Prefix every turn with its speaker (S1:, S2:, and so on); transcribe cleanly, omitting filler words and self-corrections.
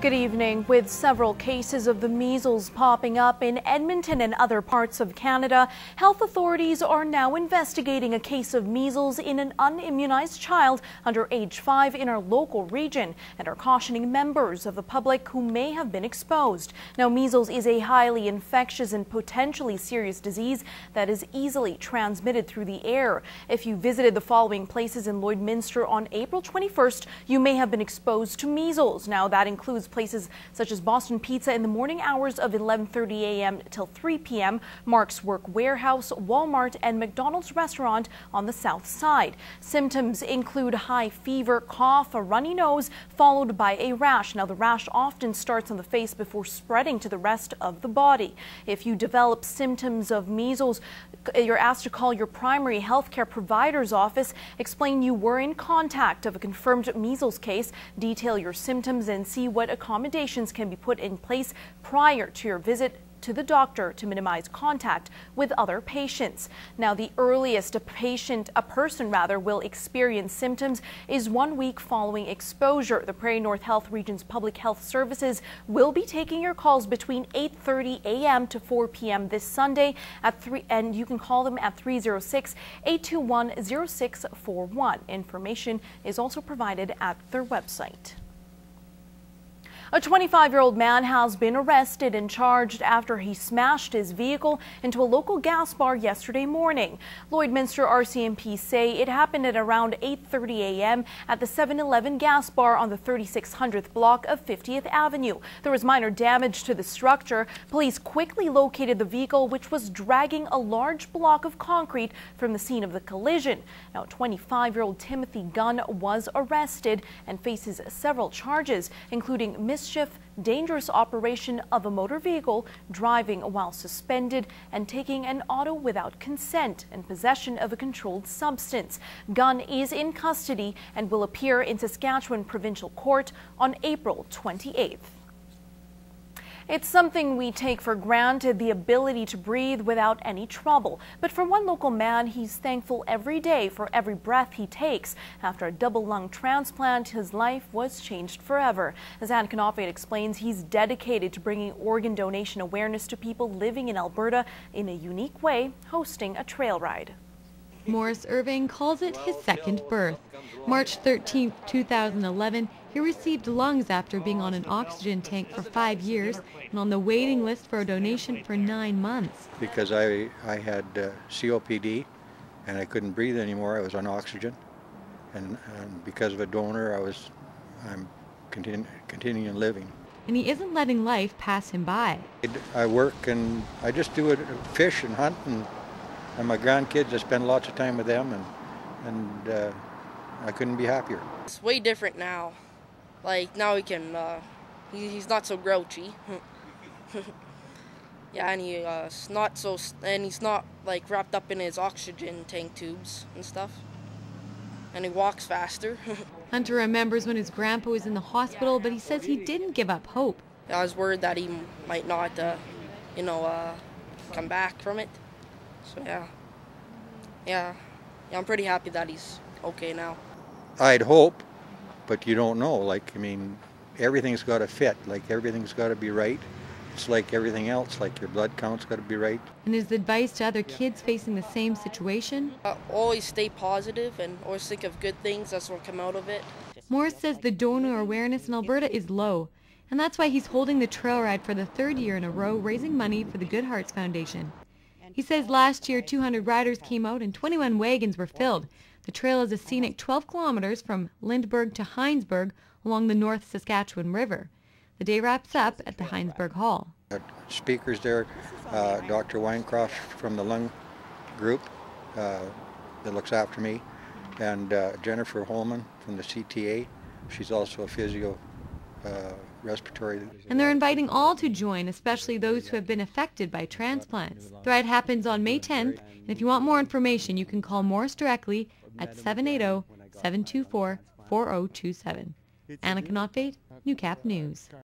S1: Good evening. With several cases of the measles popping up in Edmonton and other parts of Canada, health authorities are now investigating a case of measles in an unimmunized child under age 5 in our local region and are cautioning members of the public who may have been exposed. Now, measles is a highly infectious and potentially serious disease that is easily transmitted through the air. If you visited the following places in Lloydminster on April 21st, you may have been exposed to measles. Now, that includes places such as Boston Pizza in the morning hours of 11:30 a.m. till 3 p.m., Mark's Work Warehouse, Walmart, and McDonald's restaurant on the south side. Symptoms include high fever, cough, a runny nose, followed by a rash. Now, the rash often starts on the face before spreading to the rest of the body. If you develop symptoms of measles, you're asked to call your primary healthcare provider's office, explain you were in contact of a confirmed measles case, detail your symptoms, and see what accommodations can be put in place prior to your visit to the doctor to minimize contact with other patients. Now, the earliest a person will experience symptoms is 1 week following exposure. The Prairie North Health Region's Public Health Services will be taking your calls between 8:30 a.m. to 4 p.m. this Sunday at 3, and you can call them at 306-821-0641. Information is also provided at their website. A 25-year-old man has been arrested and charged after he smashed his vehicle into a local gas bar yesterday morning. Lloydminster RCMP say it happened at around 8:30 a.m. at the 7-Eleven gas bar on the 3600th block of 50th Avenue. There was minor damage to the structure. Police quickly located the vehicle, which was dragging a large block of concrete from the scene of the collision. Now, 25-year-old Timothy Gunn was arrested and faces several charges, including mischief, dangerous operation of a motor vehicle, driving while suspended, and taking an auto without consent, and possession of a controlled substance. Gunn is in custody and will appear in Saskatchewan Provincial Court on April 28th. It's something we take for granted, the ability to breathe without any trouble. But for one local man, he's thankful every day for every breath he takes. After a double lung transplant, his life was changed forever. As Anne Knopfait explains, he's dedicated to bringing organ donation awareness to people living in Alberta in a unique way, hosting a trail ride.
S2: Morris Irving calls it his second birth. March 13, 2011, he received lungs after being on an oxygen tank for 5 years and on the waiting list for a donation for 9 months.
S3: Because I had COPD and I couldn't breathe anymore. I was on oxygen, and because of a donor, I'm continuing living.
S2: And he isn't letting life pass him by.
S3: I work and I just do it, fish and hunt, and my grandkids, I spend lots of time with them, and I couldn't be happier.
S4: It's way different now. Like, now he can, he's not so grouchy. Yeah, and he's not like wrapped up in his oxygen tank tubes and stuff. And he walks faster.
S2: Hunter remembers when his grandpa was in the hospital, but he says he didn't give up hope.
S4: I was worried that he might not, come back from it. So yeah, I'm pretty happy that he's okay now.
S3: I'd hope, but you don't know. Like, I mean, everything's got to fit. Like, everything's got to be right. It's like everything else. Like, your blood count's got to be right.
S2: And his advice to other kids facing the same situation?
S4: Always stay positive and always think of good things. That's what come out of it.
S2: Morris says the donor awareness in Alberta is low, and that's why he's holding the trail ride for the 3rd year in a row, raising money for the Good Hearts Foundation. He says last year 200 riders came out and 21 wagons were filled. The trail is a scenic 12 kilometers from Lindbergh to Heinsberg along the North Saskatchewan River. The day wraps up at the Heinsberg Hall.
S3: Speakers there, Dr. Weincroft from the lung group that looks after me, and Jennifer Holman from the CTA. She's also a physio respiratory.
S2: And they're inviting all to join, especially those who have been affected by transplants. The ride happens on May 10th, and if you want more information, you can call Morris directly at 780-724-4027. Anna Knopfait, Newcap News.